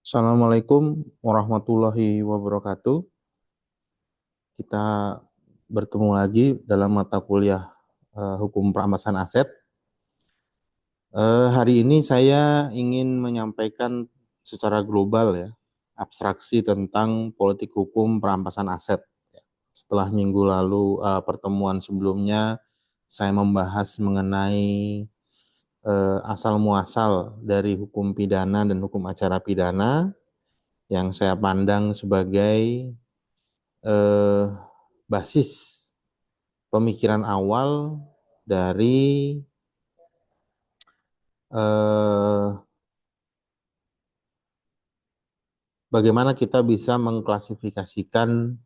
Assalamualaikum warahmatullahi wabarakatuh. Kita bertemu lagi dalam mata kuliah Hukum Perampasan Aset. Hari ini saya ingin menyampaikan secara global ya, abstraksi tentang politik hukum perampasan aset. Setelah minggu lalu pertemuan sebelumnya saya membahas mengenai asal muasal dari hukum pidana dan hukum acara pidana yang saya pandang sebagai eh, basis pemikiran awal dari eh, bagaimana kita bisa mengklasifikasikan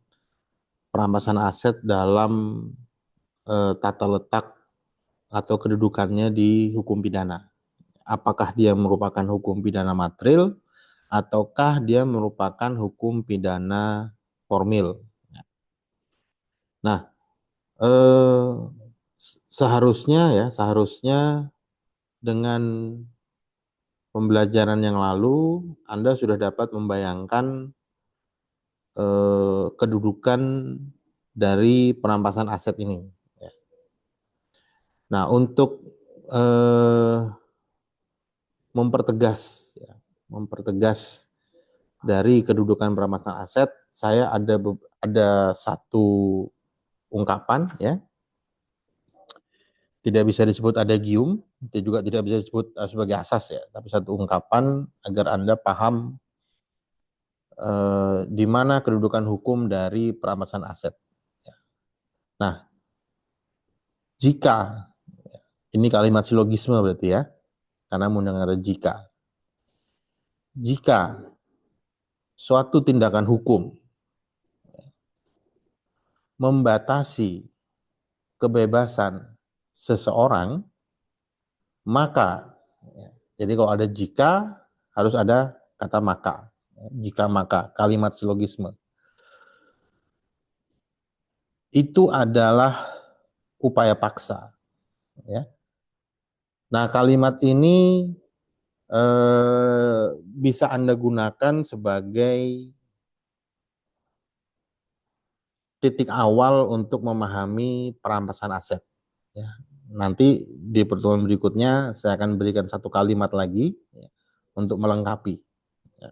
perampasan aset dalam tata letak atau kedudukannya di hukum pidana. Apakah dia merupakan hukum pidana material ataukah dia merupakan hukum pidana formil. Nah, eh, seharusnya dengan pembelajaran yang lalu, Anda sudah dapat membayangkan kedudukan dari perampasan aset ini. Nah, untuk eh, mempertegas, mempertegas dari kedudukan perampasan aset, saya ada satu ungkapan, ya, tidak bisa disebut adagium, itu juga tidak bisa disebut sebagai asas, ya, tapi satu ungkapan agar Anda paham di mana kedudukan hukum dari perampasan aset. Nah, jika ini kalimat silogisme berarti ya, karena mendengar jika suatu tindakan hukum membatasi kebebasan seseorang, maka, jadi kalau ada jika harus ada kata maka, jika maka, kalimat silogisme itu adalah upaya paksa, ya. Nah, kalimat ini bisa Anda gunakan sebagai titik awal untuk memahami perampasan aset. Ya. Nanti di pertemuan berikutnya saya akan berikan satu kalimat lagi ya, untuk melengkapi. Ya.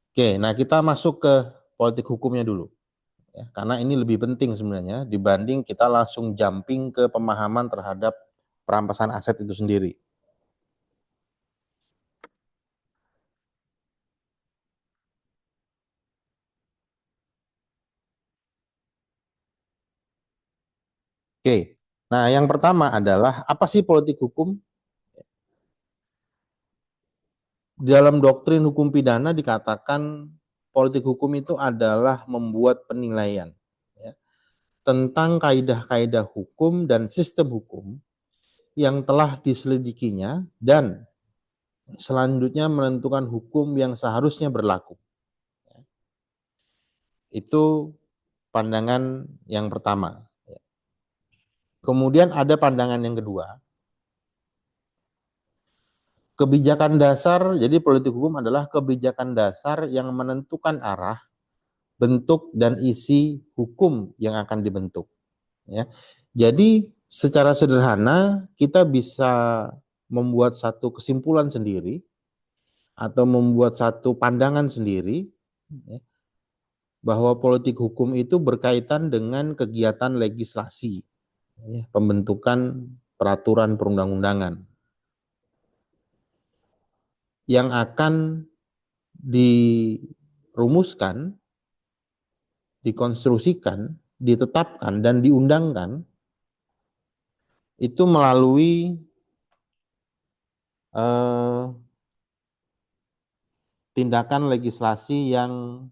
Oke, nah kita masuk ke politik hukumnya dulu. Ya, karena ini lebih penting sebenarnya dibanding kita langsung jumping ke pemahaman terhadap perampasan aset itu sendiri. Oke, nah yang pertama adalah apa sih politik hukum? Dalam doktrin hukum pidana dikatakan politik hukum itu adalah membuat penilaian ya, tentang kaidah-kaidah hukum dan sistem hukum yang telah diselidikinya dan selanjutnya menentukan hukum yang seharusnya berlaku. Itu pandangan yang pertama. Kemudian ada pandangan yang kedua. Kebijakan dasar, jadi politik hukum adalah kebijakan dasar yang menentukan arah, bentuk, dan isi hukum yang akan dibentuk. Ya. Jadi secara sederhana kita bisa membuat satu kesimpulan sendiri atau membuat satu pandangan sendiri ya, bahwa politik hukum itu berkaitan dengan kegiatan legislasi, ya, pembentukan peraturan perundang-undangan yang akan dirumuskan, dikonstruksikan, ditetapkan, dan diundangkan itu melalui eh, tindakan legislasi yang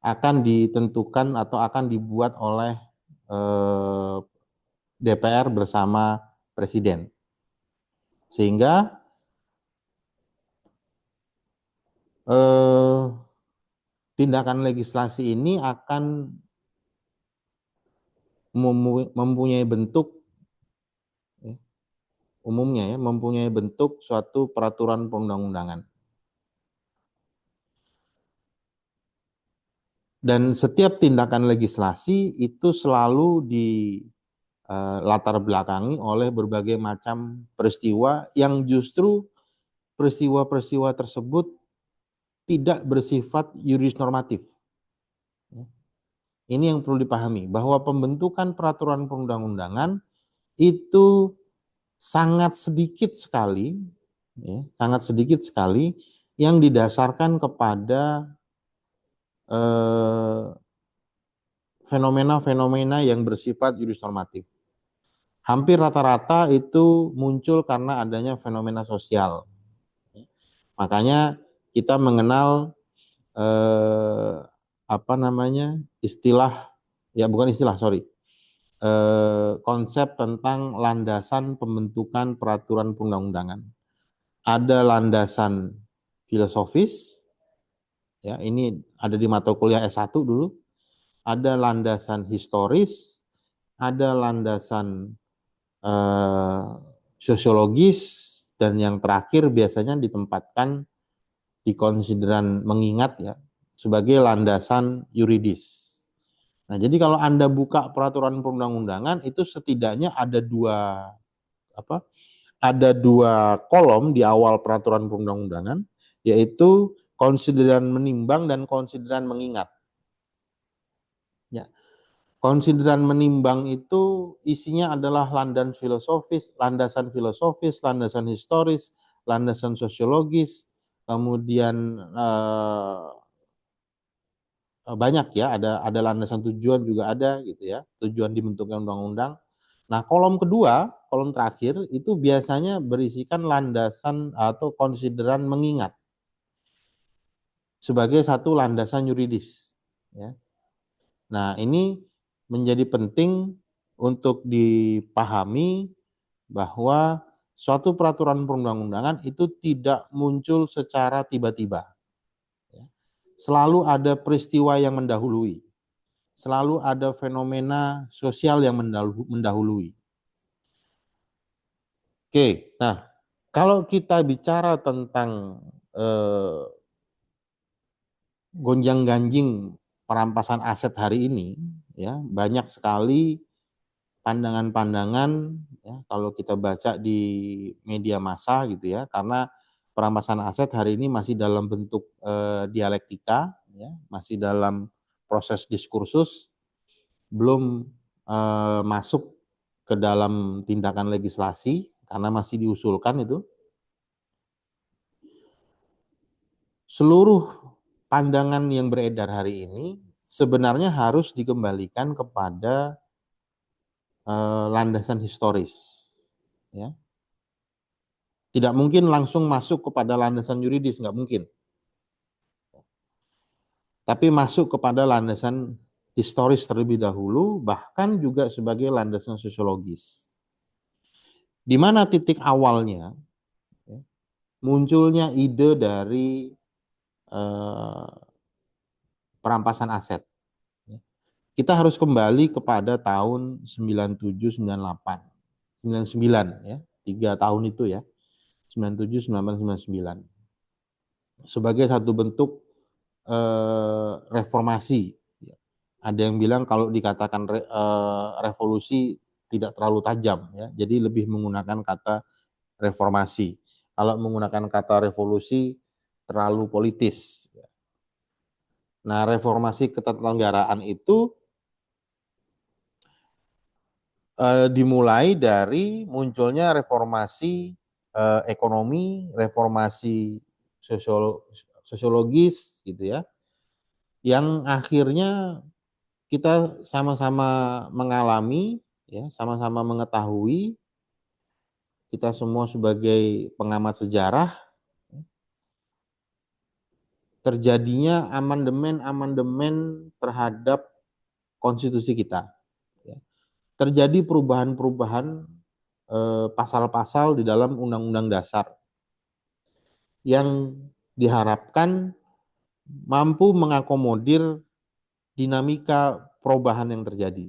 akan ditentukan atau akan dibuat oleh eh, DPR bersama Presiden. Sehingga eh, tindakan legislasi ini akan mempunyai bentuk ya, umumnya ya, mempunyai bentuk suatu peraturan perundang-undangan. Dan setiap tindakan legislasi itu selalu di latar belakangi oleh berbagai macam peristiwa yang justru peristiwa-peristiwa tersebut tidak bersifat yuris normatif. Ini yang perlu dipahami, bahwa pembentukan peraturan perundang-undangan itu sangat sedikit sekali, ya, sangat sedikit sekali yang didasarkan kepada fenomena-fenomena yang bersifat yuris normatif. Hampir rata-rata itu muncul karena adanya fenomena sosial. Makanya kita mengenal apa namanya istilah, ya bukan istilah, sorry, konsep tentang landasan pembentukan peraturan perundang-undangan. Ada landasan filosofis, ya ini ada di mata kuliah S1 dulu. Ada landasan historis, ada landasan eh, sosiologis, dan yang terakhir biasanya ditempatkan di konsideran mengingat, ya, sebagai landasan yuridis. Nah, jadi kalau Anda buka peraturan perundang-undangan itu setidaknya ada apa? Ada dua kolom di awal peraturan perundang-undangan, yaitu konsideran menimbang dan konsideran mengingat. Ya, konsideran menimbang itu isinya adalah landasan filosofis, landasan historis, landasan sosiologis, kemudian banyak ya, ada landasan tujuan juga ada gitu ya, tujuan dibentuknya undang-undang. Nah, kolom kedua, kolom terakhir itu biasanya berisikan landasan atau konsideran mengingat sebagai satu landasan yuridis, ya. Nah, ini menjadi penting untuk dipahami bahwa suatu peraturan perundang-undangan itu tidak muncul secara tiba-tiba. Selalu ada peristiwa yang mendahului. Selalu ada fenomena sosial yang mendahului. Oke, nah kalau kita bicara tentang gonjang-ganjing perampasan aset hari ini, ya banyak sekali pandangan-pandangan, ya, kalau kita baca di media massa gitu ya, karena perampasan aset hari ini masih dalam bentuk dialektika, ya, masih dalam proses diskursus, belum masuk ke dalam tindakan legislasi karena masih diusulkan itu. Seluruh pandangan yang beredar hari ini sebenarnya harus dikembalikan kepada landasan historis, ya. Tidak mungkin langsung masuk kepada landasan yuridis, nggak mungkin. Tapi masuk kepada landasan historis terlebih dahulu, bahkan juga sebagai landasan sosiologis. Di mana titik awalnya, ya, munculnya ide dari eh, perampasan aset. Kita harus kembali kepada tahun 97, 98, 99, ya, 3 tahun itu ya, 97, 98, 99. Sebagai satu bentuk reformasi. Ada yang bilang kalau dikatakan revolusi tidak terlalu tajam, ya, jadi lebih menggunakan kata reformasi. Kalau menggunakan kata revolusi terlalu politis. Nah, reformasi ketatanegaraan itu dimulai dari munculnya reformasi ekonomi, reformasi sosiologis gitu ya, yang akhirnya kita sama-sama mengalami, ya, sama-sama mengetahui, kita semua sebagai pengamat sejarah, terjadinya amandemen-amandemen terhadap konstitusi kita. Ya. Terjadi perubahan-perubahan pasal-pasal di dalam Undang-Undang Dasar yang diharapkan mampu mengakomodir dinamika perubahan yang terjadi.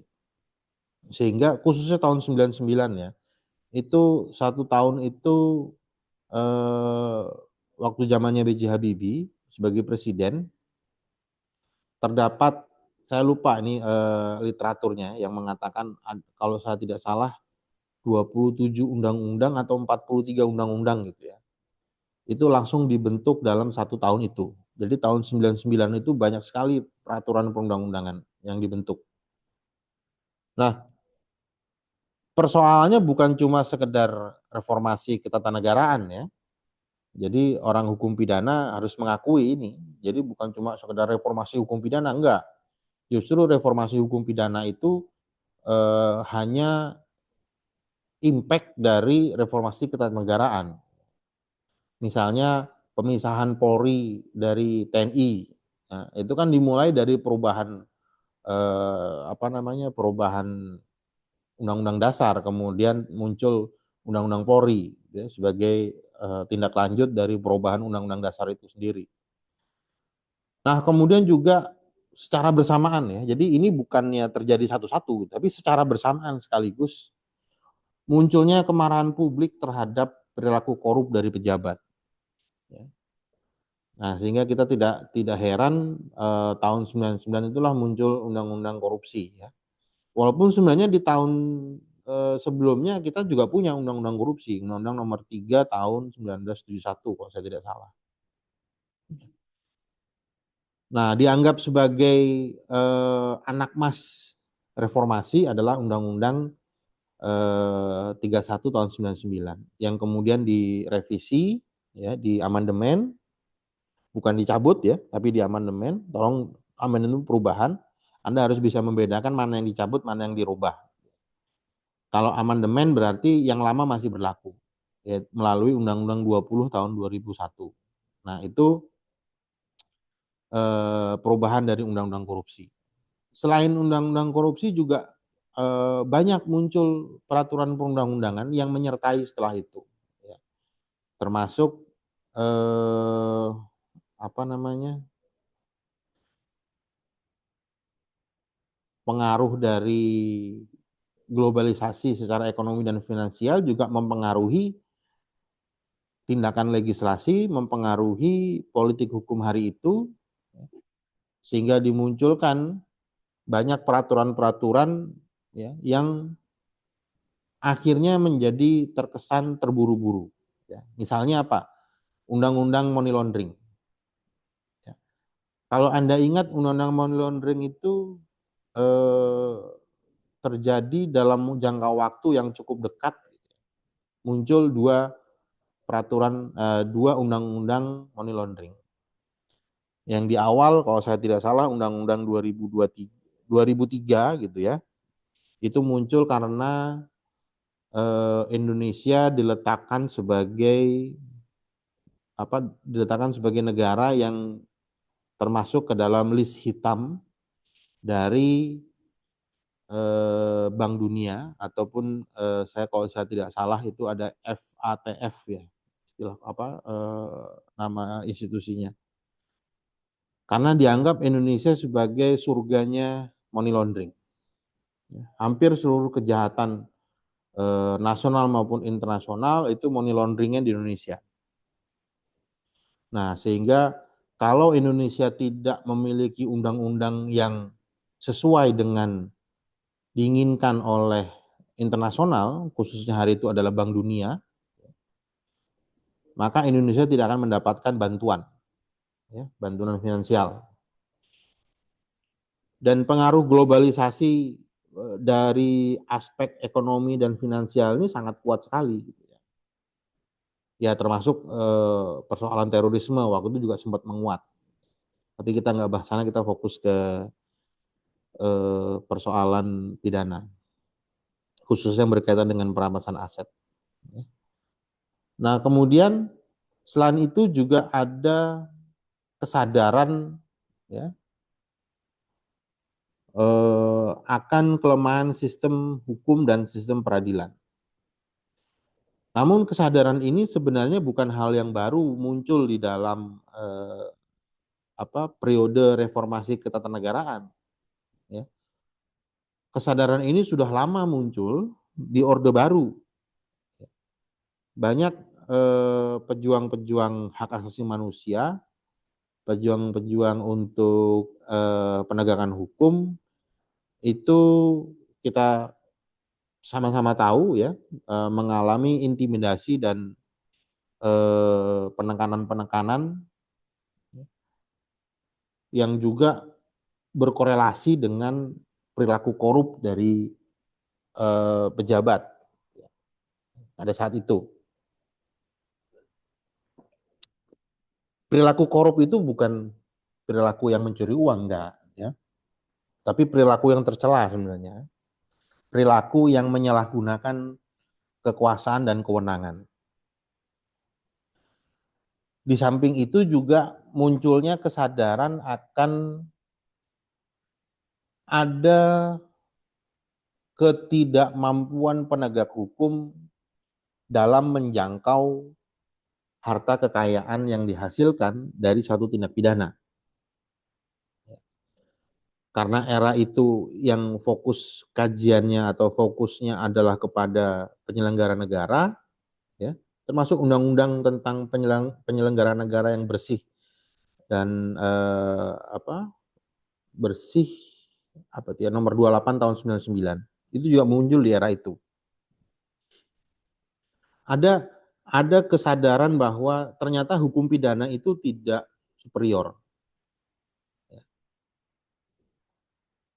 Sehingga khususnya tahun 99 ya, itu 1 tahun itu waktu zamannya B.J. Habibie sebagai presiden, terdapat, saya lupa ini literaturnya yang mengatakan kalau saya tidak salah 27 undang-undang atau 43 undang-undang gitu ya. Itu langsung dibentuk dalam 1 tahun itu. Jadi tahun 99 itu banyak sekali peraturan perundang-undangan yang dibentuk. Nah, persoalannya bukan cuma sekedar reformasi ketatanegaraan ya. Jadi orang hukum pidana harus mengakui ini. Jadi bukan cuma sekedar reformasi hukum pidana, enggak. Justru reformasi hukum pidana itu hanya impact dari reformasi ketatanegaraan. Misalnya pemisahan Polri dari TNI. Nah, itu kan dimulai dari perubahan perubahan Undang-Undang Dasar, kemudian muncul Undang-Undang Polri ya, sebagai tindak lanjut dari perubahan Undang-Undang Dasar itu sendiri. Nah, kemudian juga secara bersamaan ya, jadi ini bukannya terjadi satu-satu, tapi secara bersamaan sekaligus munculnya kemarahan publik terhadap perilaku korup dari pejabat. Ya. Nah, sehingga kita tidak heran tahun 99 itulah muncul undang-undang korupsi ya. Walaupun sebenarnya di tahun sebelumnya kita juga punya undang-undang korupsi, Undang-Undang Nomor 3 tahun 1971 kalau saya tidak salah. Nah, dianggap sebagai anak mas reformasi adalah Undang-Undang 31 tahun 99 yang kemudian direvisi ya, di amandemen, bukan dicabut ya, tapi di amandemen. Tolong, amandemen itu perubahan. Anda harus bisa membedakan mana yang dicabut, mana yang dirubah. Kalau amandemen berarti yang lama masih berlaku ya, melalui Undang-Undang 20 tahun 2001. Nah, itu perubahan dari Undang-Undang korupsi. Selain Undang-Undang korupsi juga banyak muncul peraturan perundang-undangan yang menyertai setelah itu. Ya. Termasuk eh, apa namanya, pengaruh dari globalisasi secara ekonomi dan finansial juga mempengaruhi tindakan legislasi, mempengaruhi politik hukum hari itu, sehingga dimunculkan banyak peraturan-peraturan ya, yang akhirnya menjadi terkesan terburu-buru. Ya. Misalnya apa? Undang-undang money laundering. Ya. Kalau Anda ingat undang-undang money laundering itu eh, terjadi dalam jangka waktu yang cukup dekat, muncul dua undang-undang money laundering. Yang di awal kalau saya tidak salah Undang-Undang 2003 gitu ya, itu muncul karena Indonesia diletakkan sebagai negara yang termasuk ke dalam list hitam dari Bank Dunia, ataupun kalau saya tidak salah itu ada FATF ya, istilah apa nama institusinya. Karena dianggap Indonesia sebagai surganya money laundering. Ya, hampir seluruh kejahatan nasional maupun internasional itu money launderingnya di Indonesia. Nah, sehingga kalau Indonesia tidak memiliki undang-undang yang sesuai dengan diinginkan oleh internasional, khususnya hari itu adalah Bank Dunia, maka Indonesia tidak akan mendapatkan bantuan, ya, bantuan finansial. Dan pengaruh globalisasi dari aspek ekonomi dan finansial ini sangat kuat sekali. Ya, termasuk persoalan terorisme waktu itu juga sempat menguat. Tapi kita nggak bahas sana, kita fokus ke persoalan pidana, khususnya yang berkaitan dengan perampasan aset. Nah, kemudian selain itu juga ada kesadaran ya, akan kelemahan sistem hukum dan sistem peradilan. Namun kesadaran ini sebenarnya bukan hal yang baru muncul di dalam periode reformasi ketatanegaraan. Ya. Kesadaran ini sudah lama muncul di Orde Baru. Banyak pejuang-pejuang hak asasi manusia pejuang-pejuang untuk penegakan hukum itu kita sama-sama tahu ya, mengalami intimidasi dan penekanan-penekanan yang juga berkorelasi dengan perilaku korup dari pejabat pada saat itu. Perilaku korup itu bukan perilaku yang mencuri uang, enggak, ya. Tapi perilaku yang tercela sebenarnya. Perilaku yang menyalahgunakan kekuasaan dan kewenangan. Di samping itu juga munculnya kesadaran akan ada ketidakmampuan penegak hukum dalam menjangkau harta kekayaan yang dihasilkan dari suatu tindak pidana. Karena era itu yang fokus kajiannya atau fokusnya adalah kepada penyelenggara negara, ya, termasuk undang-undang tentang penyelenggara negara yang bersih dan bersih apa itu ya, nomor 28 tahun 99. Itu juga muncul di era itu. Ada kesadaran bahwa ternyata hukum pidana itu tidak superior.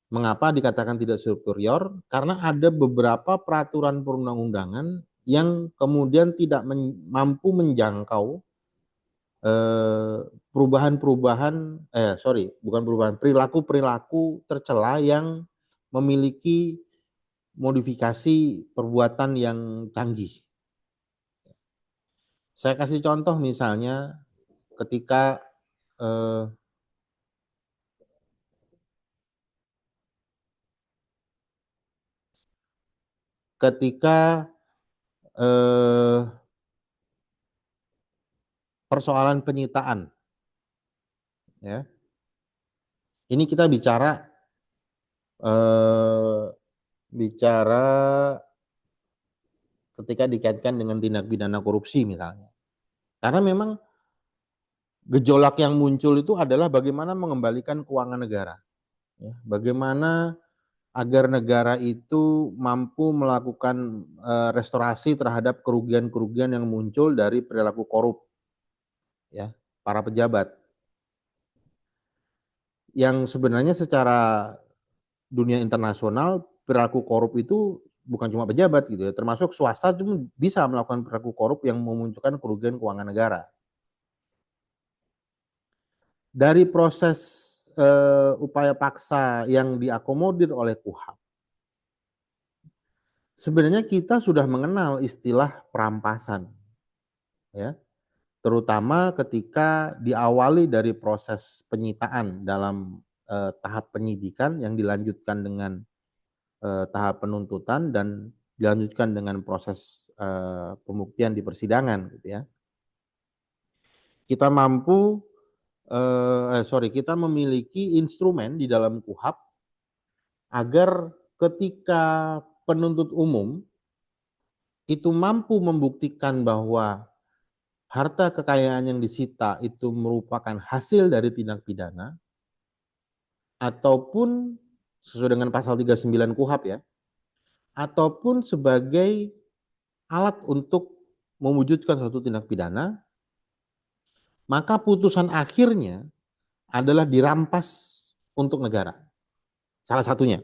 Mengapa dikatakan tidak superior? Karena ada beberapa peraturan perundang-undangan yang kemudian tidak mampu menjangkau perubahan-perubahan, bukan perubahan, perilaku-perilaku tercela yang memiliki modifikasi perbuatan yang canggih. Saya kasih contoh misalnya ketika eh, ketika eh, persoalan penyitaan, ya. Ini kita eh, bicara ketika dikaitkan dengan tindak pidana korupsi misalnya. Karena memang gejolak yang muncul itu adalah bagaimana mengembalikan keuangan negara, ya. Bagaimana agar negara itu mampu melakukan restorasi terhadap kerugian-kerugian yang muncul dari perilaku korup, ya, para pejabat. Yang sebenarnya secara dunia internasional perilaku korup itu bukan cuma pejabat gitu ya, termasuk swasta juga bisa melakukan perilaku korup yang memunculkan kerugian keuangan negara. Dari proses upaya paksa yang diakomodir oleh KUHAP, sebenarnya kita sudah mengenal istilah perampasan, ya, terutama ketika diawali dari proses penyitaan dalam tahap penyidikan yang dilanjutkan dengan tahap penuntutan dan dilanjutkan dengan proses pembuktian di persidangan, gitu ya. Kita kita memiliki instrumen di dalam KUHAP agar ketika penuntut umum itu mampu membuktikan bahwa harta kekayaan yang disita itu merupakan hasil dari tindak pidana ataupun sesuai dengan pasal 39 KUHAP, ya, ataupun sebagai alat untuk mewujudkan suatu tindak pidana, maka putusan akhirnya adalah dirampas untuk negara. Salah satunya,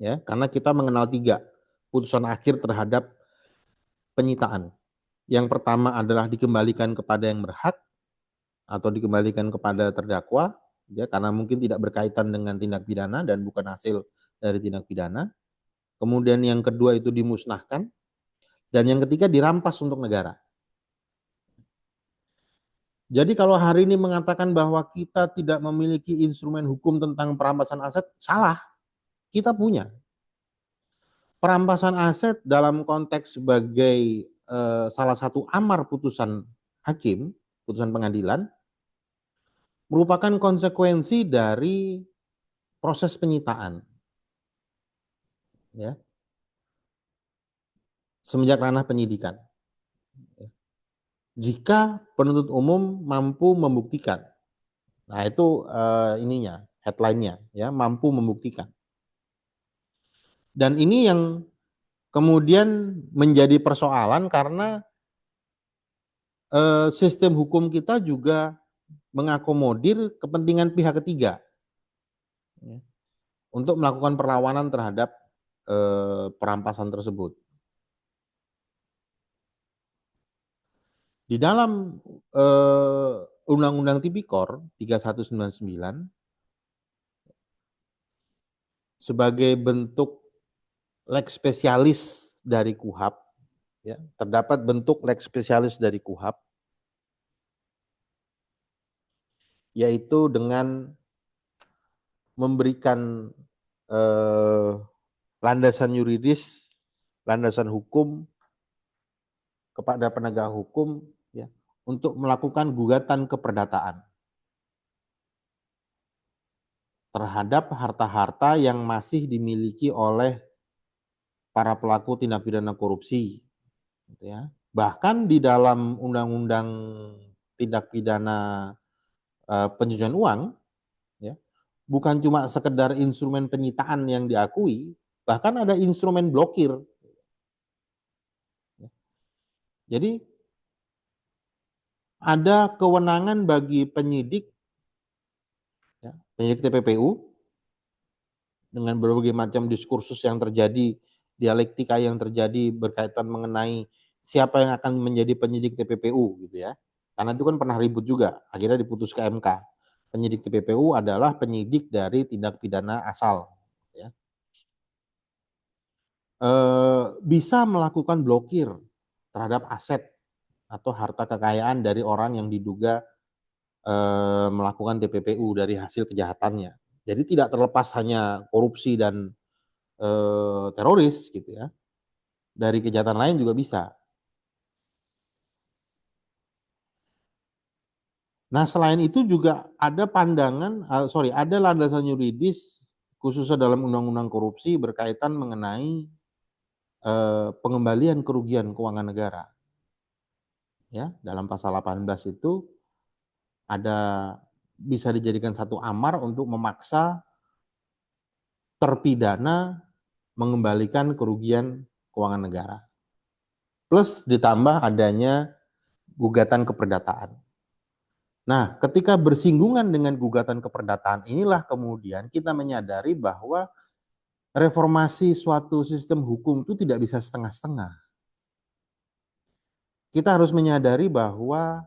ya, karena kita mengenal 3 putusan akhir terhadap penyitaan. Yang pertama adalah dikembalikan kepada yang berhak atau dikembalikan kepada terdakwa, ya, karena mungkin tidak berkaitan dengan tindak pidana dan bukan hasil dari tindak pidana. Kemudian yang kedua itu dimusnahkan, dan yang ketiga dirampas untuk negara. Jadi kalau hari ini mengatakan bahwa kita tidak memiliki instrumen hukum tentang perampasan aset, salah. Kita punya. Perampasan aset dalam konteks sebagai salah satu amar putusan hakim, putusan pengadilan, merupakan konsekuensi dari proses penyitaan, ya, semenjak ranah penyidikan. Jika penuntut umum mampu membuktikan Nah, itu ininya, headline-nya ya, mampu membuktikan. Dan ini yang kemudian menjadi persoalan karena sistem hukum kita juga mengakomodir kepentingan pihak ketiga ya, untuk melakukan perlawanan terhadap perampasan tersebut. Di dalam Undang-Undang Tipikor 3199 sebagai bentuk lex spesialis dari KUHP, ya, terdapat bentuk lex spesialis dari KUHP, yaitu dengan memberikan landasan yuridis, landasan hukum kepada penegak hukum ya, untuk melakukan gugatan keperdataan terhadap harta-harta yang masih dimiliki oleh para pelaku tindak pidana korupsi. Gitu ya. Bahkan di dalam Undang-Undang Tindak Pidana Pencucian Uang, ya, bukan cuma sekedar instrumen penyitaan yang diakui, bahkan ada instrumen blokir. Jadi ada kewenangan bagi penyidik, ya, penyidik TPPU dengan berbagai macam diskursus yang terjadi, dialektika yang terjadi berkaitan mengenai siapa yang akan menjadi penyidik TPPU gitu ya. Karena itu kan pernah ribut juga, akhirnya diputus ke MK. Penyidik TPPU adalah penyidik dari tindak pidana asal. Ya. Bisa melakukan blokir terhadap aset atau harta kekayaan dari orang yang diduga melakukan TPPU dari hasil kejahatannya. Jadi tidak terlepas hanya korupsi dan teroris gitu ya. Dari kejahatan lain juga bisa. Nah, selain itu juga ada pandangan, ada landasan yuridis khususnya dalam undang-undang korupsi berkaitan mengenai pengembalian kerugian keuangan negara. Ya, dalam pasal 18 itu ada bisa dijadikan satu amar untuk memaksa terpidana mengembalikan kerugian keuangan negara. Plus ditambah adanya gugatan keperdataan. Nah, ketika bersinggungan dengan gugatan keperdataan inilah kemudian kita menyadari bahwa reformasi suatu sistem hukum itu tidak bisa setengah-setengah. Kita harus menyadari bahwa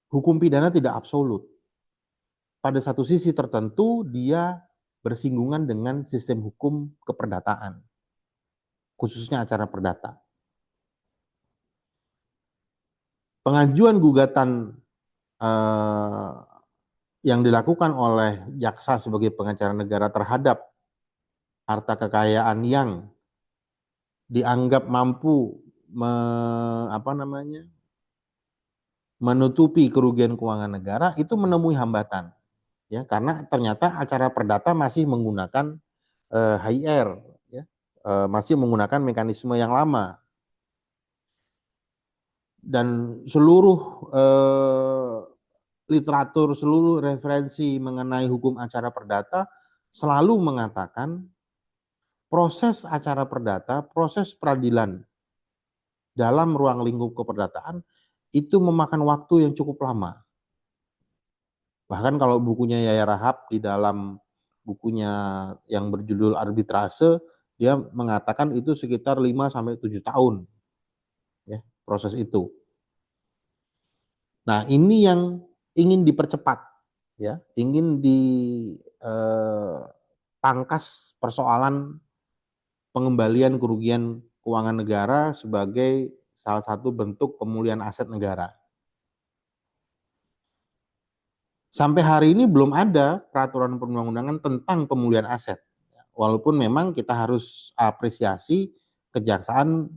hukum pidana tidak absolut. Pada satu sisi tertentu dia bersinggungan dengan sistem hukum keperdataan, khususnya acara perdata. Pengajuan gugatan yang dilakukan oleh jaksa sebagai pengacara negara terhadap harta kekayaan yang dianggap mampu menutupi kerugian keuangan negara itu menemui hambatan ya karena ternyata acara perdata masih menggunakan HIR ya, masih menggunakan mekanisme yang lama dan seluruh literatur, seluruh referensi mengenai hukum acara perdata selalu mengatakan proses acara perdata, proses peradilan dalam ruang lingkup keperdataan itu memakan waktu yang cukup lama. Bahkan kalau bukunya Yaya Rahab di dalam bukunya yang berjudul Arbitrase, dia mengatakan itu sekitar 5 sampai 7 tahun ya, proses itu. Nah, ini yang ingin dipercepat ya, ingin dipangkas persoalan pengembalian kerugian keuangan negara sebagai salah satu bentuk pemulihan aset negara. Sampai hari ini belum ada peraturan perundang-undangan tentang pemulihan aset. Walaupun memang kita harus apresiasi kejaksaan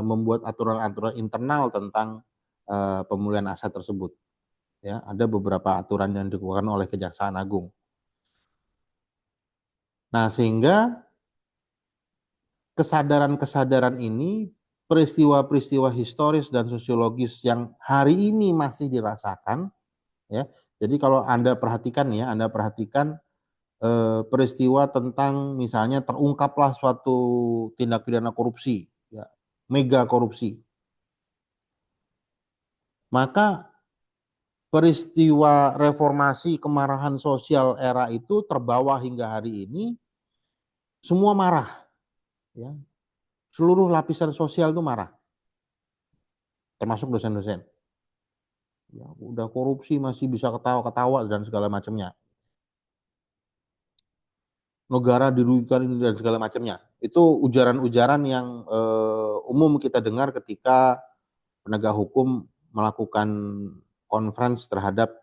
membuat aturan-aturan internal tentang pemulihan aset tersebut. Ya, ada beberapa aturan yang dikeluarkan oleh Kejaksaan Agung. Nah, sehingga kesadaran-kesadaran ini, peristiwa-peristiwa historis dan sosiologis yang hari ini masih dirasakan, ya, Jadi kalau Anda perhatikan ya, Anda perhatikan peristiwa tentang misalnya terungkaplah suatu tindak pidana korupsi, ya, mega korupsi. Maka peristiwa reformasi kemarahan sosial era itu terbawa hingga hari ini, semua marah, ya. Seluruh lapisan sosial itu marah, termasuk dosen-dosen. Ya, udah korupsi masih bisa ketawa-ketawa dan segala macamnya. Negara dirugikan ini dan segala macamnya. Itu ujaran-ujaran yang umum kita dengar ketika penegak hukum melakukan conference terhadap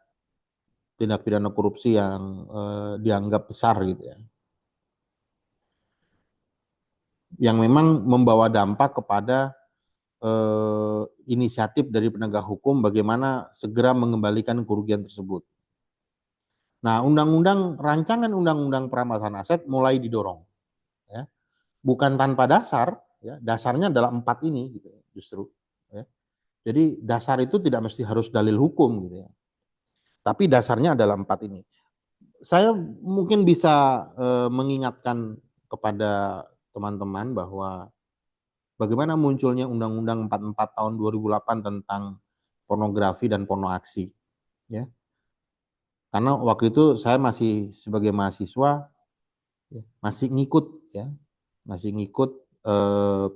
tindak pidana korupsi yang dianggap besar gitu ya. Yang memang membawa dampak kepada inisiatif dari penegak hukum bagaimana segera mengembalikan kerugian tersebut. Nah, rancangan undang-undang perampasan aset mulai didorong, ya. Bukan tanpa dasar, ya. Dasarnya adalah 4 ini, gitu ya, justru. Ya. Jadi dasar itu tidak mesti harus dalil hukum, gitu ya. Tapi dasarnya adalah 4 ini. Saya mungkin bisa mengingatkan kepada teman-teman bahwa bagaimana munculnya Undang-Undang 44 tahun 2008 tentang pornografi dan pornoaksi, ya. Karena waktu itu saya masih sebagai mahasiswa, ya, masih ngikut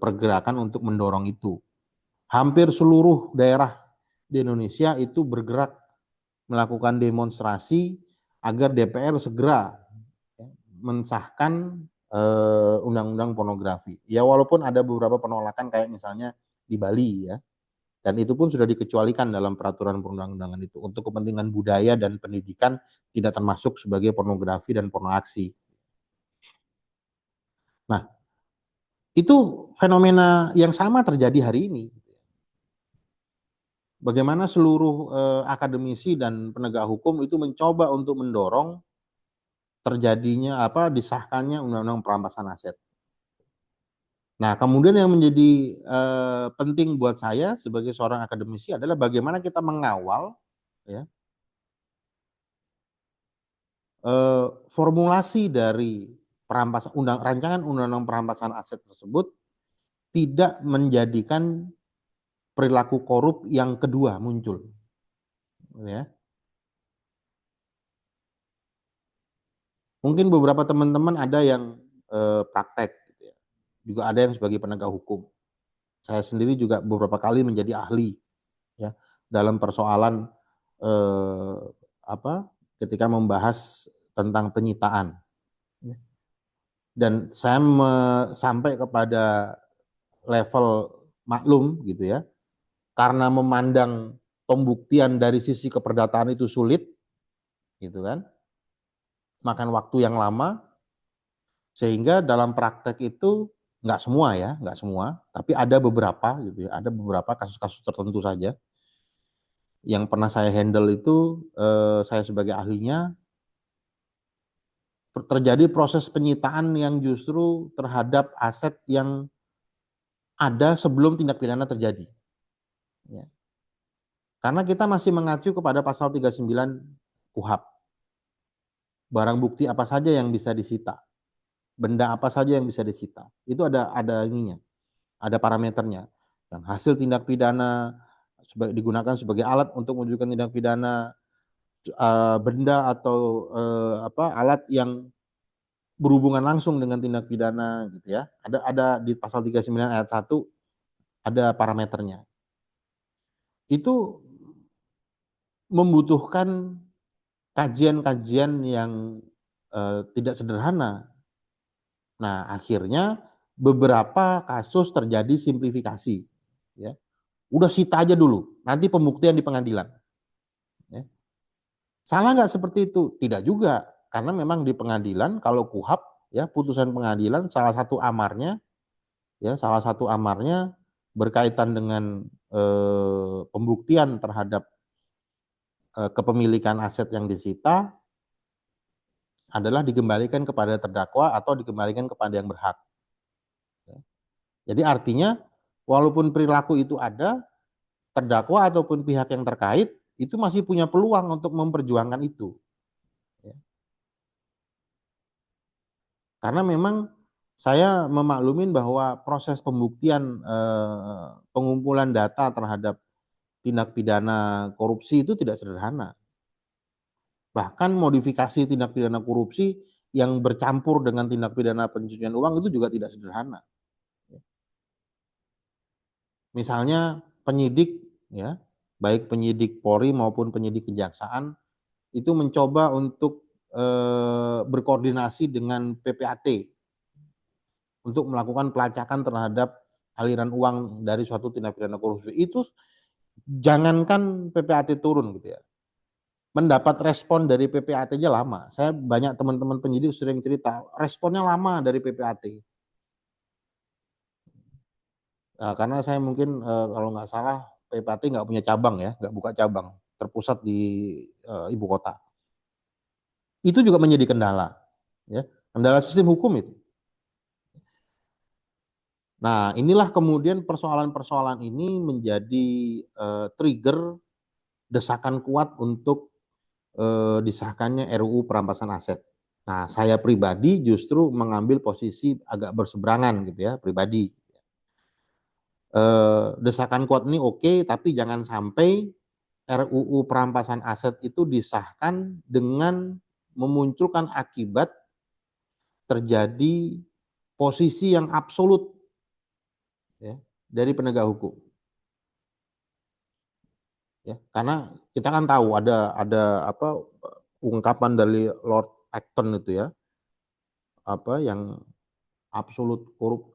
pergerakan untuk mendorong itu. Hampir seluruh daerah di Indonesia itu bergerak melakukan demonstrasi agar DPR segera, ya, mensahkan undang-undang pornografi. Ya walaupun ada beberapa penolakan kayak misalnya di Bali ya. Dan itu pun sudah dikecualikan dalam peraturan perundang-undangan itu. Untuk kepentingan budaya dan pendidikan tidak termasuk sebagai pornografi dan pornoaksi. Nah, itu fenomena yang sama terjadi hari ini. Bagaimana seluruh akademisi dan penegak hukum itu mencoba untuk mendorong terjadinya disahkannya undang-undang perampasan aset. Nah, kemudian yang menjadi penting buat saya sebagai seorang akademisi adalah bagaimana kita mengawal, ya, formulasi dari rancangan undang-undang perampasan aset tersebut tidak menjadikan perilaku korup yang kedua muncul, ya. Mungkin beberapa teman-teman ada yang praktek, gitu ya. Juga ada yang sebagai penegak hukum. Saya sendiri juga beberapa kali menjadi ahli, ya, dalam persoalan eh, apa ketika membahas tentang penyitaan. Dan saya sampai kepada level maklum gitu ya, karena memandang pembuktian dari sisi keperdataan itu sulit, gitu kan, makan waktu yang lama, sehingga dalam praktek itu nggak semua ya, nggak semua, tapi ada beberapa gitu ya, ada beberapa kasus-kasus tertentu saja yang pernah saya handle itu, saya sebagai ahlinya, terjadi proses penyitaan yang justru terhadap aset yang ada sebelum tindak pidana terjadi. Ya. Karena kita masih mengacu kepada pasal 39 KUHP. Barang bukti apa saja yang bisa disita, benda apa saja yang bisa disita. Itu ada ininya, ada parameternya. Yang hasil tindak pidana digunakan sebagai alat untuk menunjukkan tindak pidana, benda atau alat yang berhubungan langsung dengan tindak pidana gitu ya. Ada di pasal 39 ayat 1 ada parameternya. Itu membutuhkan kajian-kajian yang tidak sederhana. Nah, akhirnya beberapa kasus terjadi simplifikasi, ya. Udah sita aja dulu, nanti pembuktian di pengadilan. Ya. Salah nggak seperti itu? Tidak juga, karena memang di pengadilan kalau KUHP, ya, putusan pengadilan salah satu amarnya berkaitan dengan pembuktian terhadap kepemilikan aset yang disita adalah dikembalikan kepada terdakwa atau dikembalikan kepada yang berhak. Jadi artinya walaupun perilaku itu ada, terdakwa ataupun pihak yang terkait itu masih punya peluang untuk memperjuangkan itu. Ya. Karena memang saya memaklumin bahwa proses pembuktian pengumpulan data terhadap tindak pidana korupsi itu tidak sederhana. Bahkan modifikasi tindak pidana korupsi yang bercampur dengan tindak pidana pencucian uang itu juga tidak sederhana. Misalnya penyidik, ya, baik penyidik Polri maupun penyidik kejaksaan itu mencoba untuk berkoordinasi dengan PPAT untuk melakukan pelacakan terhadap aliran uang dari suatu tindak pidana korupsi. Itu jangankan PPAT turun gitu ya. Mendapat respon dari PPAT aja lama. Saya banyak teman-teman penyidik sering cerita, responnya lama dari PPAT. Nah, karena saya mungkin kalau nggak salah PPAT nggak punya cabang ya, nggak buka cabang, terpusat di ibu kota. Itu juga menjadi kendala, ya, kendala sistem hukum itu. Nah, inilah kemudian persoalan-persoalan ini menjadi trigger desakan kuat untuk disahkannya RUU perampasan aset. Nah, saya pribadi justru mengambil posisi agak berseberangan gitu ya, pribadi. Desakan kuat ini oke, tapi jangan sampai RUU perampasan aset itu disahkan dengan memunculkan akibat terjadi posisi yang absolut ya, dari penegak hukum. Ya, karena kita kan tahu ada apa ungkapan dari Lord Acton itu ya, apa yang absolut korup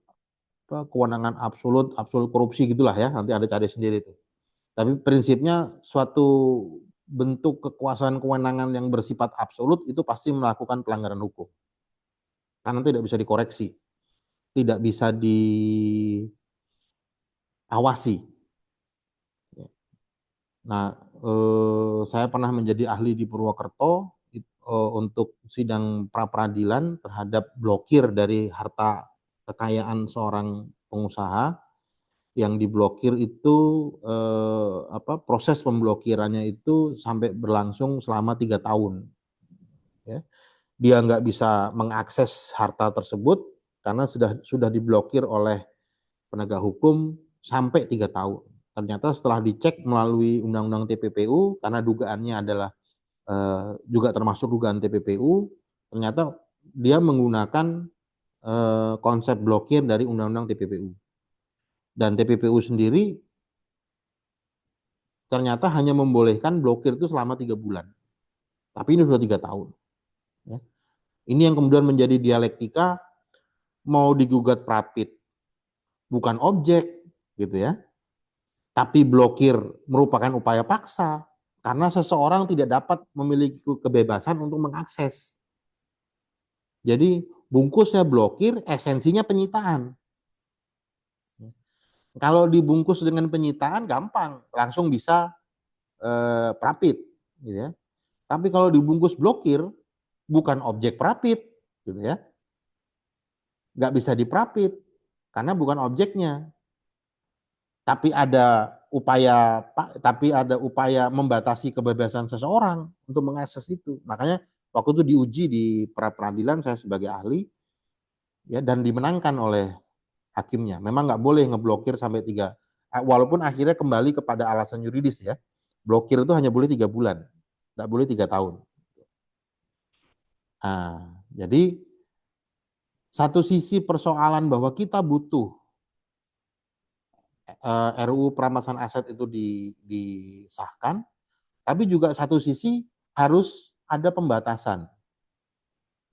apa, kewenangan absolut absolut korupsi gitulah ya, nanti ada cari sendiri itu. Tapi prinsipnya suatu bentuk kekuasaan kewenangan yang bersifat absolut itu pasti melakukan pelanggaran hukum. Karena tidak bisa dikoreksi, tidak bisa diawasi. Nah, saya pernah menjadi ahli di Purwokerto untuk sidang pra peradilan terhadap blokir dari harta kekayaan seorang pengusaha yang diblokir itu proses pemblokirannya itu sampai berlangsung selama 3 tahun. Ya. Dia nggak bisa mengakses harta tersebut karena sudah diblokir oleh penegak hukum sampai 3 tahun. Ternyata setelah dicek melalui Undang-Undang TPPU karena dugaannya adalah juga termasuk dugaan TPPU, ternyata dia menggunakan konsep blokir dari Undang-Undang TPPU. Dan TPPU sendiri ternyata hanya membolehkan blokir itu selama 3 bulan. Tapi ini sudah 3 tahun. Ya. Ini yang kemudian menjadi dialektika mau digugat Prapit bukan objek gitu ya, tapi blokir merupakan upaya paksa karena seseorang tidak dapat memiliki kebebasan untuk mengakses. Jadi bungkusnya blokir, esensinya penyitaan. Kalau dibungkus dengan penyitaan gampang, langsung bisa Prapit, gitu ya. Tapi kalau dibungkus blokir, bukan objek Prapit, gitu ya. Nggak bisa diprapit karena bukan objeknya. Tapi ada upaya membatasi kebebasan seseorang untuk mengakses itu. Makanya waktu itu diuji di pra peradilan saya sebagai ahli ya dan dimenangkan oleh hakimnya. Memang nggak boleh ngeblokir sampai 3, walaupun akhirnya kembali kepada alasan yuridis ya. Blokir itu hanya boleh 3 bulan, nggak boleh 3 tahun. Nah, jadi satu sisi persoalan bahwa kita butuh RUU perampasan aset itu disahkan, tapi juga satu sisi harus ada pembatasan.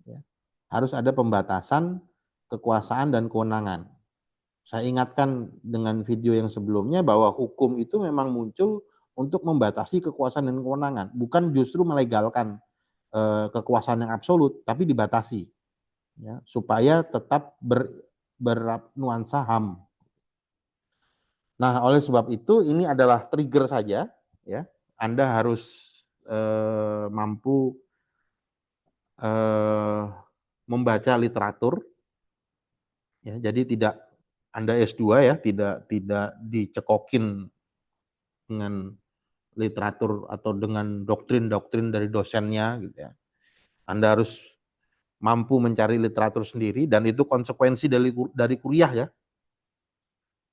Ya. Harus ada pembatasan kekuasaan dan kewenangan. Saya ingatkan dengan video yang sebelumnya bahwa hukum itu memang muncul untuk membatasi kekuasaan dan kewenangan, bukan justru melegalkan kekuasaan yang absolut, tapi dibatasi, ya, supaya tetap bernuansa HAM. Nah, oleh sebab itu ini adalah trigger saja, ya. Anda harus mampu membaca literatur, ya. Jadi tidak Anda S2 ya, tidak dicekokin dengan literatur atau dengan doktrin-doktrin dari dosennya gitu ya. Anda harus mampu mencari literatur sendiri dan itu konsekuensi dari kuliah ya.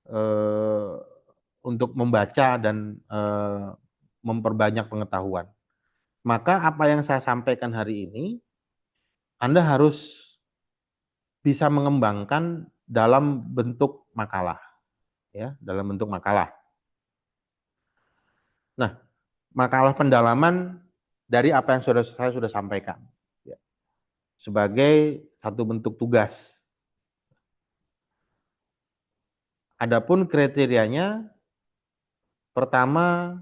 Eh, untuk membaca dan memperbanyak pengetahuan. Maka apa yang saya sampaikan hari ini, Anda harus bisa mengembangkan dalam bentuk makalah, ya, dalam bentuk makalah. Nah, makalah pendalaman dari apa yang saya sudah sampaikan, ya, sebagai satu bentuk tugas. Adapun kriterianya, pertama,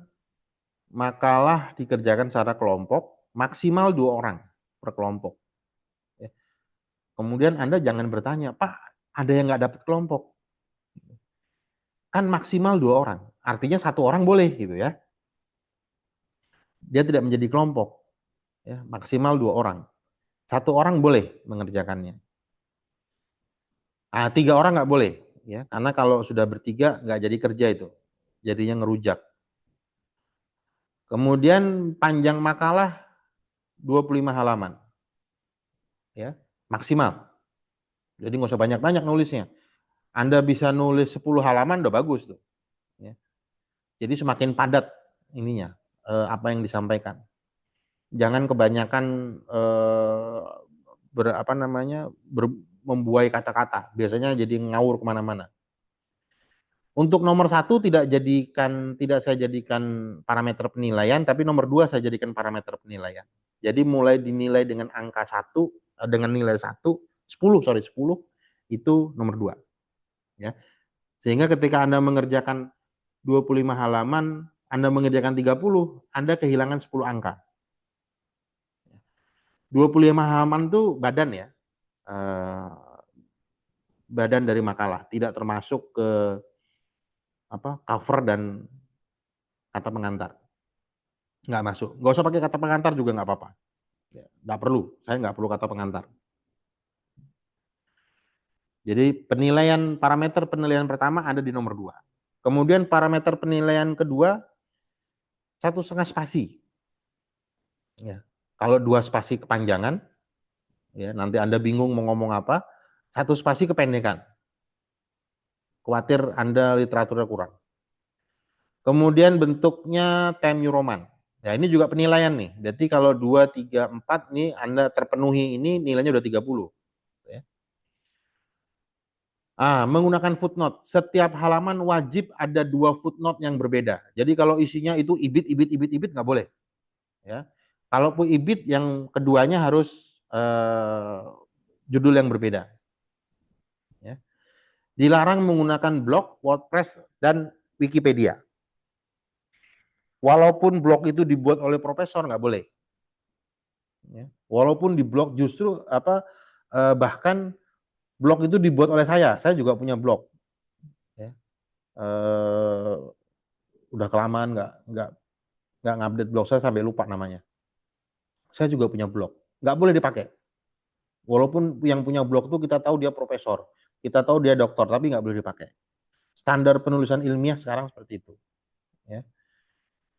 makalah dikerjakan secara kelompok, maksimal 2 orang per kelompok. Ya. Kemudian Anda jangan bertanya, Pak, ada yang nggak dapat kelompok? Kan maksimal 2 orang, artinya 1 orang boleh gitu ya. Dia tidak menjadi kelompok, ya, maksimal 2 orang. 1 orang boleh mengerjakannya. 3 orang nggak boleh, ya, karena kalau sudah bertiga nggak jadi kerja itu, jadinya ngerujak. Kemudian panjang makalah 25 halaman, ya, maksimal. Jadi nggak usah banyak-banyak nulisnya. Anda bisa nulis 10 halaman udah bagus tuh. Ya. Jadi semakin padat ininya, apa yang disampaikan. Jangan kebanyakan membuai kata-kata. Biasanya jadi ngawur kemana-mana. Untuk nomor 1 tidak saya jadikan parameter penilaian, tapi nomor 2 saya jadikan parameter penilaian. Jadi mulai dinilai dengan angka 1, dengan nilai 10 itu nomor 2. Ya. Sehingga ketika Anda mengerjakan 25 halaman, Anda mengerjakan 30, Anda kehilangan 10 angka. 25 halaman itu badan ya, badan dari makalah, tidak termasuk ke cover dan kata pengantar. Nggak masuk. Nggak usah pakai kata pengantar juga nggak apa-apa. Nggak perlu, saya nggak perlu kata pengantar. Jadi parameter penilaian pertama ada di nomor 2. Kemudian parameter penilaian kedua, 1,5 spasi. Ya. Kalau 2 spasi kepanjangan, ya, nanti Anda bingung mau ngomong apa, 1 spasi kependekan. Khawatir Anda literaturnya kurang. Kemudian bentuknya Time New Roman. Ya, ini juga penilaian nih. Jadi kalau 2, 3, 4 nih Anda terpenuhi ini nilainya udah 30. Ya. Menggunakan footnote. Setiap halaman wajib ada 2 footnote yang berbeda. Jadi kalau isinya itu ibit nggak boleh. Ya. Kalaupun ibit, yang keduanya harus judul yang berbeda. Ya. Dilarang menggunakan blog, WordPress, dan Wikipedia. Walaupun blog itu dibuat oleh profesor, nggak boleh. Ya. Walaupun di blog justru bahkan blog itu dibuat oleh saya juga punya blog. Ya. Udah kelamaan nggak ngupdate blog saya sampai lupa namanya. Saya juga punya blog, nggak boleh dipakai. Walaupun yang punya blog itu kita tahu dia profesor, kita tahu dia doktor, tapi nggak boleh dipakai. Standar penulisan ilmiah sekarang seperti itu. Ya.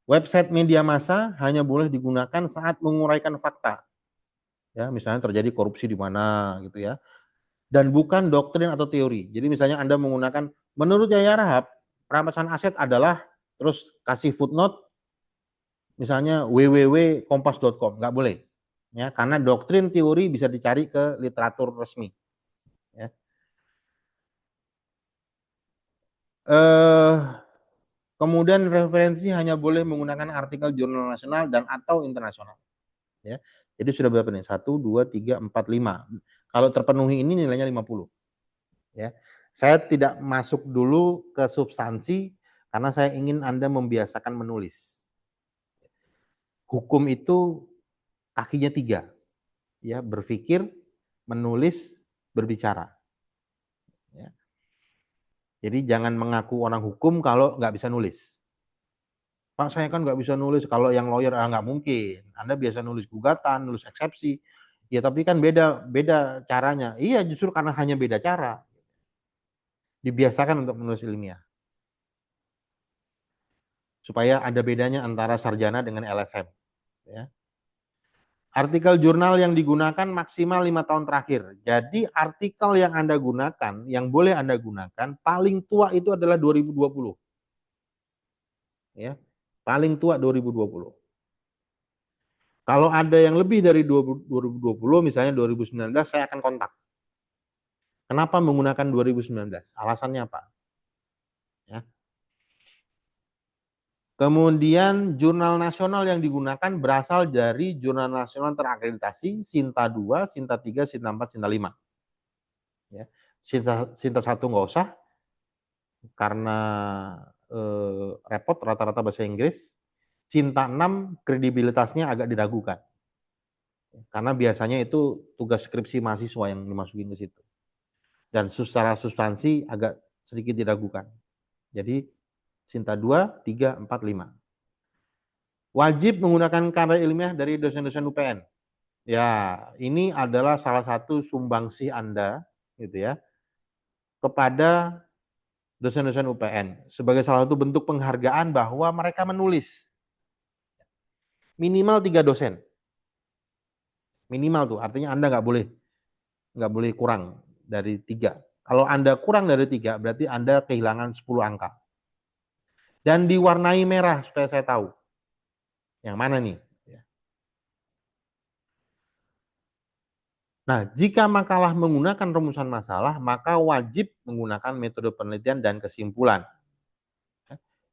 Website media massa hanya boleh digunakan saat menguraikan fakta. Ya, misalnya terjadi korupsi di mana gitu ya. Dan bukan doktrin atau teori. Jadi misalnya Anda menggunakan menurut Yaya Rahab, perampasan aset adalah terus kasih footnote misalnya www.kompas.com, nggak boleh. Ya, karena doktrin teori bisa dicari ke literatur resmi. Ya. Kemudian referensi hanya boleh menggunakan artikel jurnal nasional dan atau internasional. Ya. Jadi sudah berapa nih? 1, 2, 3, 4, 5. Kalau terpenuhi ini nilainya 50. Ya. Saya tidak masuk dulu ke substansi karena saya ingin Anda membiasakan menulis. Hukum itu kakinya 3. Ya, berpikir, menulis, berbicara. Ya. Jadi jangan mengaku orang hukum kalau nggak bisa nulis. Pak, saya kan nggak bisa nulis. Kalau yang lawyer, nggak mungkin. Anda biasa nulis gugatan, nulis eksepsi. Ya tapi kan beda caranya. Iya, justru karena hanya beda cara. Dibiasakan untuk menulis ilmiah. supaya ada bedanya antara sarjana dengan LSM. Ya. Artikel jurnal yang digunakan maksimal 5 tahun terakhir. Jadi artikel yang Anda gunakan, yang boleh Anda gunakan, paling tua itu adalah 2020. Ya, paling tua 2020. Kalau ada yang lebih dari 2020, misalnya 2019, saya akan kontak. Kenapa menggunakan 2019? Alasannya apa? Ya. Kemudian jurnal nasional yang digunakan berasal dari jurnal nasional terakreditasi Sinta 2, Sinta 3, Sinta 4, Sinta 5. Ya. Sinta 1 nggak usah, karena repot rata-rata bahasa Inggris. Sinta 6 kredibilitasnya agak diragukan. Karena biasanya itu tugas skripsi mahasiswa yang dimasukin ke situ. Dan secara substansi agak sedikit diragukan. Jadi Sinta 2, 3, 4, 5. Wajib menggunakan karya ilmiah dari dosen-dosen UPN. Ya, ini adalah salah satu sumbangsih Anda gitu ya kepada dosen-dosen UPN sebagai salah satu bentuk penghargaan bahwa mereka menulis minimal 3 dosen. Minimal tuh, artinya Anda nggak boleh kurang dari 3. Kalau Anda kurang dari 3, berarti Anda kehilangan 10 angka. Dan diwarnai merah supaya saya tahu. Yang mana nih? Nah, jika makalah menggunakan rumusan masalah, maka wajib menggunakan metode penelitian dan kesimpulan.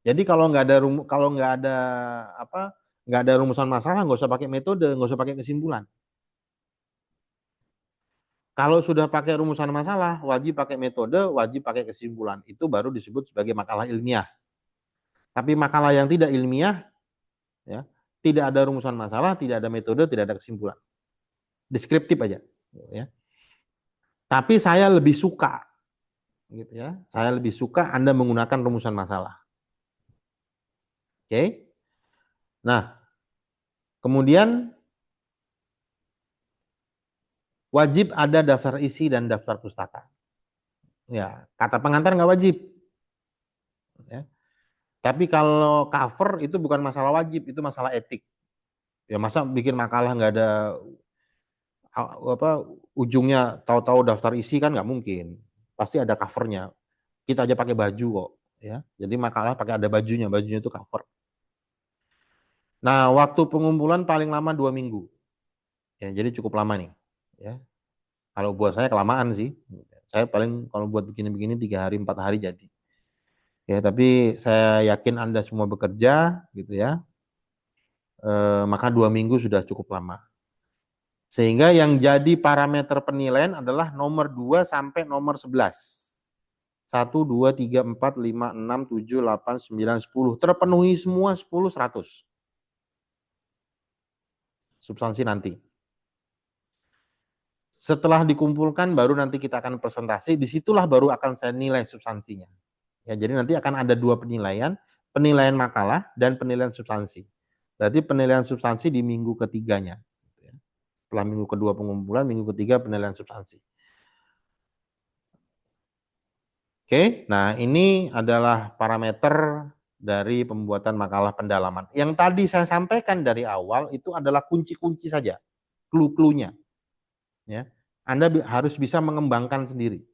Jadi kalau nggak ada apa, nggak ada rumusan masalah, nggak usah pakai metode, nggak usah pakai kesimpulan. Kalau sudah pakai rumusan masalah, wajib pakai metode, wajib pakai kesimpulan. Itu baru disebut sebagai makalah ilmiah. Tapi makalah yang tidak ilmiah, ya, tidak ada rumusan masalah, tidak ada metode, tidak ada kesimpulan. Deskriptif aja. Ya. Tapi saya lebih suka, gitu ya. Saya lebih suka Anda menggunakan rumusan masalah. Oke. Nah, kemudian wajib ada daftar isi dan daftar pustaka. Ya, kata pengantar nggak wajib. Ya. Tapi kalau cover itu bukan masalah wajib, itu masalah etik. Ya masa bikin makalah nggak ada apa ujungnya tahu-tahu daftar isi kan nggak mungkin. Pasti ada covernya. Kita aja pakai baju kok. Ya, jadi makalah pakai ada bajunya itu cover. Nah, waktu pengumpulan paling lama 2 minggu. Ya, jadi cukup lama nih. Ya, kalau buat saya kelamaan sih. Saya paling kalau buat begini-begini 3 hari 4 hari jadi. Ya, tapi saya yakin Anda semua bekerja gitu ya. Maka 2 minggu sudah cukup lama. Sehingga yang jadi parameter penilaian adalah nomor 2 sampai nomor 11. 1, 2, 3, 4, 5, 6, 7, 8, 9, 10. Terpenuhi semua 10, 100. Substansi nanti. Setelah dikumpulkan baru nanti kita akan presentasi, disitulah baru akan saya nilai substansinya. Ya, jadi nanti akan ada 2 penilaian, penilaian makalah dan penilaian substansi. Berarti penilaian substansi di minggu ketiganya. Setelah minggu kedua pengumpulan, minggu ketiga penilaian substansi. Oke, nah ini adalah parameter dari pembuatan makalah pendalaman. Yang tadi saya sampaikan dari awal itu adalah kunci-kunci saja, clue-cluenya. Ya, Anda harus bisa mengembangkan sendiri.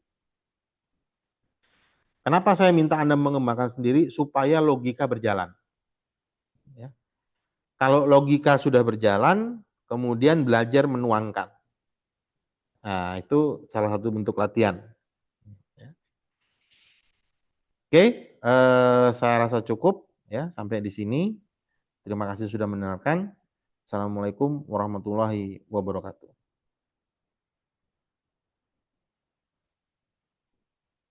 Kenapa saya minta Anda mengembangkan sendiri? Supaya logika berjalan. Ya. Kalau logika sudah berjalan, kemudian belajar menuangkan. Nah, itu salah satu bentuk latihan. Oke, saya rasa cukup ya sampai di sini. Terima kasih sudah mendengarkan. Assalamualaikum warahmatullahi wabarakatuh.